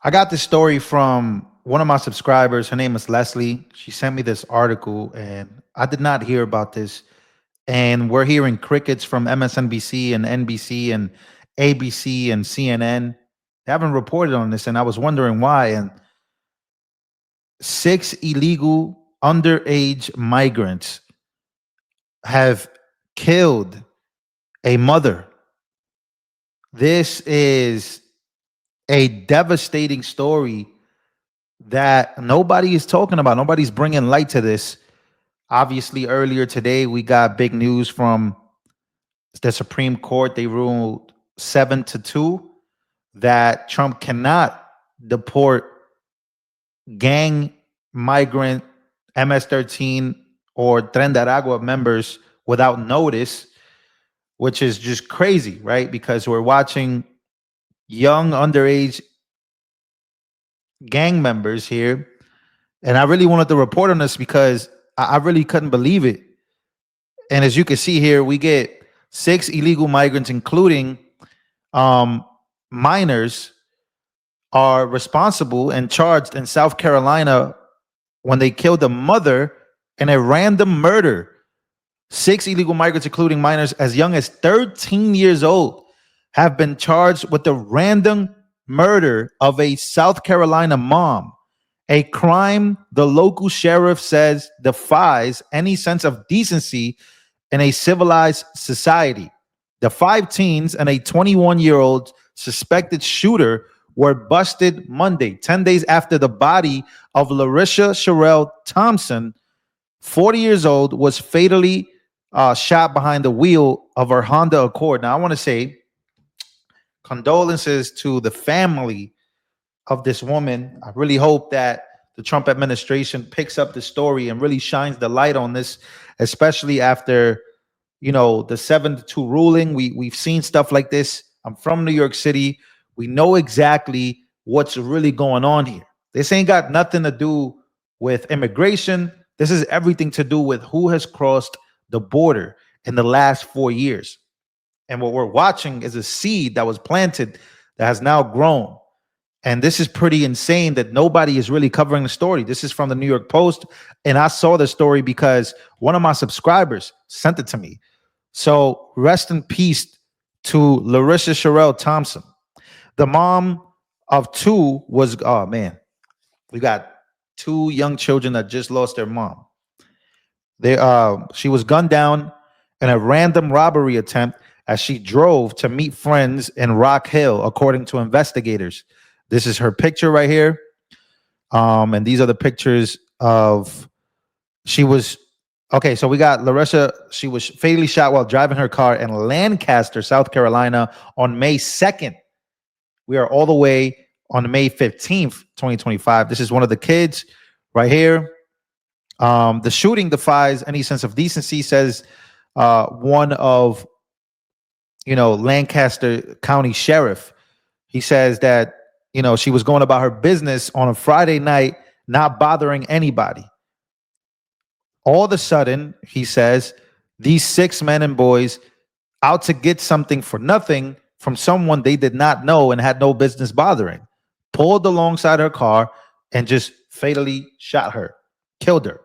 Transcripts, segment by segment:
I got this story from one of my subscribers. Her name is Leslie. She sent me this article, and I did not hear about this. And we're hearing crickets from MSNBC and NBC and ABC and CNN. They haven't reported on this, and I was wondering why. And six illegal underage migrants have killed a mother. This is a devastating story that nobody is talking about. Nobody's bringing light to this. Obviously, earlier today, we got big news from the Supreme Court. They ruled 7-2 that Trump cannot deport gang migrant MS-13 or Tren de Aragua members without notice, which is just crazy, right? Because we're watching young underage gang members here. And I really wanted to report on this because I really couldn't believe it. And as you can see here, we get six illegal migrants, including um, minors, are responsible and charged in South Carolina when they killed a mother in a random murder. Six illegal migrants, including minors as young as 13 years old, have been charged with the random murder of a South Carolina mom, a crime the local sheriff says defies any sense of decency in a civilized society. The five teens and a 21-year-old suspected shooter were busted Monday, 10 days after the body of Lora Thompson, 40 years old, was fatally shot behind the wheel of her Honda Accord. Now, I want to say condolences to the family of this woman. I really hope that the Trump administration picks up the story and really shines the light on this, especially after the 7-2 ruling. We've seen stuff like this. I'm from New York City. We know exactly what's really going on here. This ain't got nothing to do with immigration. This is everything to do with who has crossed the border in the last 4 years. And what we're watching is a seed that was planted that has now grown. And this is pretty insane that nobody is really covering the story. This is from the New York Post. And I saw the story because one of my subscribers sent it to me. So rest in peace to Lora Thompson. The mom of two was, oh man, we got two young children that just lost their mom. She was gunned down in a random robbery attempt as she drove to meet friends in Rock Hill, according to investigators. This is her picture right here. And these are the pictures of she was okay. So we got Larissa. She was fatally shot while driving her car in Lancaster, South Carolina on May 2nd. We are all the way on May 15th, 2025. This is one of the kids right here. The shooting defies any sense of decency, says one of Lancaster County Sheriff. He says that she was going about her business on a Friday night, not bothering anybody. All of a sudden, he says, these six men and boys out to get something for nothing from someone they did not know and had no business bothering, pulled alongside her car and just fatally shot her, killed her.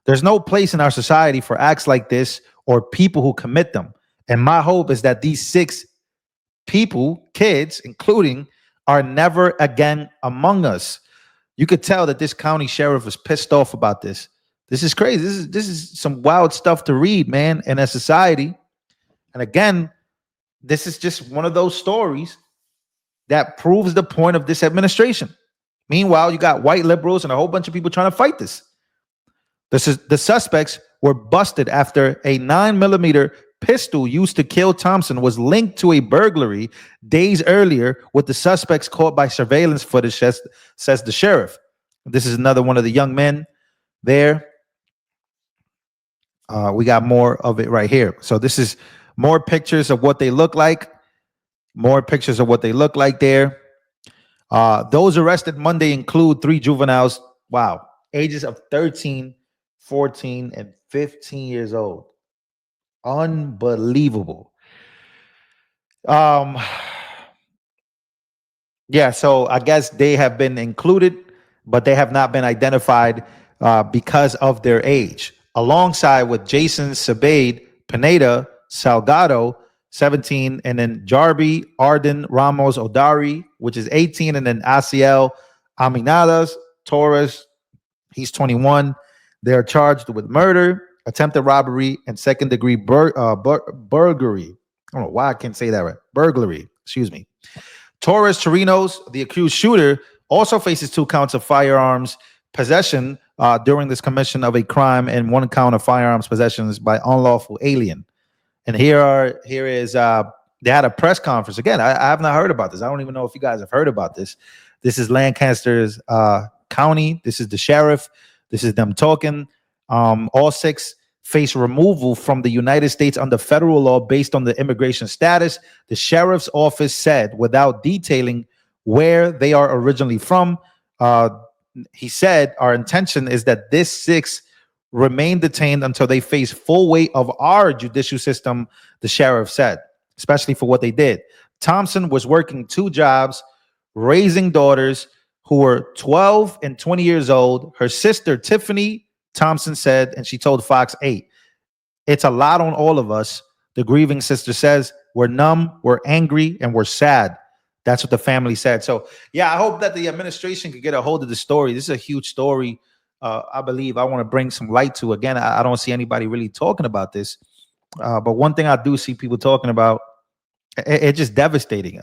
There's no place in our society for acts like this or people who commit them. And my hope is that these six people, kids, including, are never again among us. You could tell that this county sheriff was pissed off about this. This is crazy. This is some wild stuff to read, man, in a society. And again, this is just one of those stories that proves the point of this administration. Meanwhile, you got white liberals and a whole bunch of people trying to fight this. The suspects were busted after a 9mm pistol used to kill Thompson was linked to a burglary days earlier, with the suspects caught by surveillance footage, says the sheriff. This is another one of the young men there. We got more of it right here. So this is more pictures of what they look like. More pictures of what they look like there. Those arrested Monday include three juveniles. Wow. Ages of 13, 14, and 15 years old. Unbelievable. Yeah, so I guess they have been included, but they have not been identified because of their age. Alongside with Jason Sabade, Pineda, Salgado, 17, and then Jarby, Arden, Ramos, Odari, which is 18, and then Asiel Aminadas, Torres, he's 21. They're charged with murder, attempted robbery, and second degree burglary. I don't know why I can't say that right. Burglary, excuse me. Torres Chirinos, the accused shooter, also faces 2 counts of firearms possession during this commission of a crime and 1 count of firearms possessions by unlawful alien. And here is they had a press conference again. I have not heard about this. I don't even know if you guys have heard about this. This is Lancaster's county. This is the sheriff. This is them talking. All 6 face removal from the United States under federal law based on the immigration status. The sheriff's office said, without detailing where they are originally from, he said, our intention is that this 6 remain detained until they face full weight of our judicial system, the sheriff said, especially for what they did. Thompson was working 2 jobs, raising daughters who were 12 and 20 years old. Her sister, Tiffany Thompson, said, and she told Fox 8, it's a lot on all of us. The grieving sister says, we're numb, we're angry, and we're sad. That's what the family said. So, yeah, I hope that the administration could get a hold of the story. This is a huge story. I believe I want to bring some light to. Again, I don't see anybody really talking about this. But one thing I do see people talking about, it's just devastating.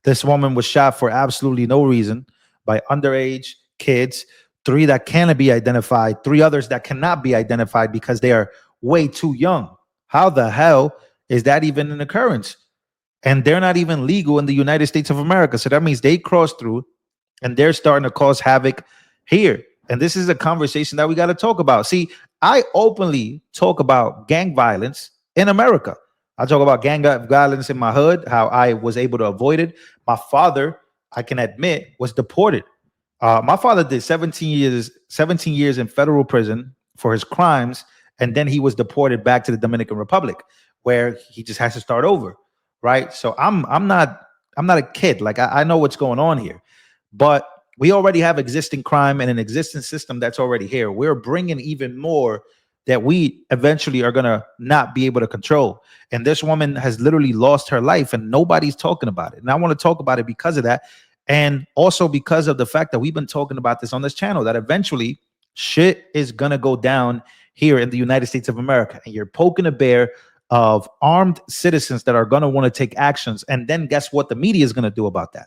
This woman was shot for absolutely no reason by underage kids, 3 that can be identified, 3 others that cannot be identified because they are way too young. How the hell is that even an occurrence? And they're not even legal in the United States of America. So that means they crossed through and they're starting to cause havoc here. And this is a conversation that we got to talk about. See, I openly talk about gang violence in America. I talk about gang violence in my hood, how I was able to avoid it. My father, I can admit, was deported. My father did 17 years in federal prison for his crimes, and then he was deported back to the Dominican Republic, where he just has to start over, right? So I'm not a kid. Like I know what's going on here, but we already have existing crime and an existing system that's already here. We're bringing even more that we eventually are gonna not be able to control. And this woman has literally lost her life, and nobody's talking about it. And I want to talk about it because of that. And also because of the fact that we've been talking about this on this channel, that eventually shit is going to go down here in the United States of America. And you're poking a bear of armed citizens that are going to want to take actions. And then guess what the media is going to do about that?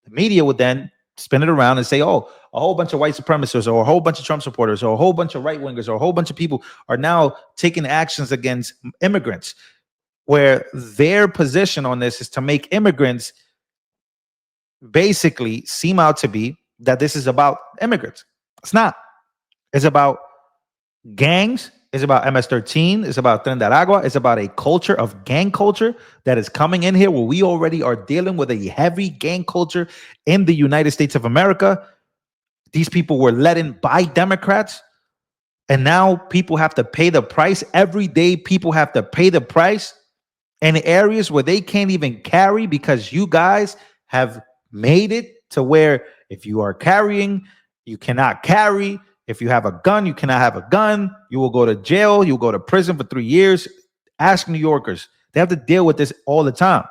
The media would then spin it around and say, oh, a whole bunch of white supremacists or a whole bunch of Trump supporters or a whole bunch of right wingers or a whole bunch of people are now taking actions against immigrants, where their position on this is to make immigrants basically seem out to be that this is about immigrants. It's not. It's about gangs. It's about MS-13. It's about Tren de Aragua. It's about a culture of gang culture that is coming in here, where we already are dealing with a heavy gang culture in the United States of America. These people were let in by Democrats, and now people have to pay the price. Every day people have to pay the price in areas where they can't even carry, because you guys have made it to where if you are carrying, you cannot carry. If you have a gun, you cannot have a gun. You will go to jail. You'll go to prison for 3 years. Ask New Yorkers. They have to deal with this all the time.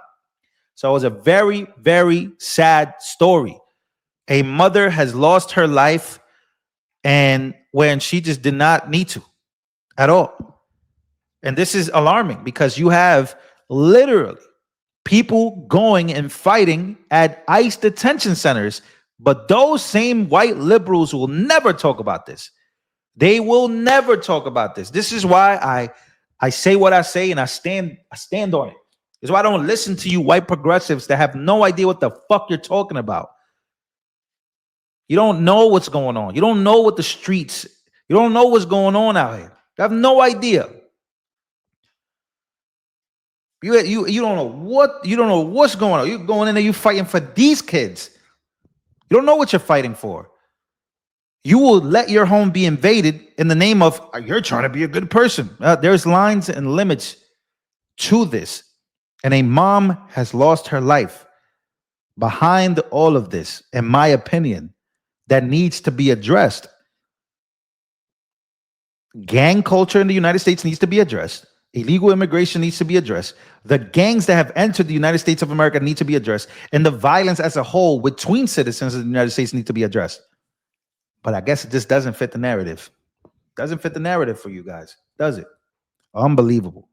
So it was a very, very sad story. A mother has lost her life, and when she just did not need to at all. And this is alarming, because you have literally people going and fighting at ICE detention centers. But those same white liberals will never talk about this. They will never talk about this. This is why I say what I say, and I stand on it. This is why I don't listen to you white progressives that have no idea what the fuck you're talking about. You don't know what's going on. You don't know what the streets, you don't know what's going on out here. You have no idea. You don't know what's going on. You're going in there, you're fighting for these kids. You don't know what you're fighting for. You will let your home be invaded in the name of you're trying to be a good person. There's lines and limits to this. And a mom has lost her life. behind all of this, in my opinion, that needs to be addressed. Gang culture in the United States needs to be addressed. Illegal immigration needs to be addressed. The gangs that have entered the United States of America need to be addressed. And the violence as a whole between citizens of the United States need to be addressed. But I guess it just doesn't fit the narrative. Doesn't fit the narrative for you guys, does it? Unbelievable.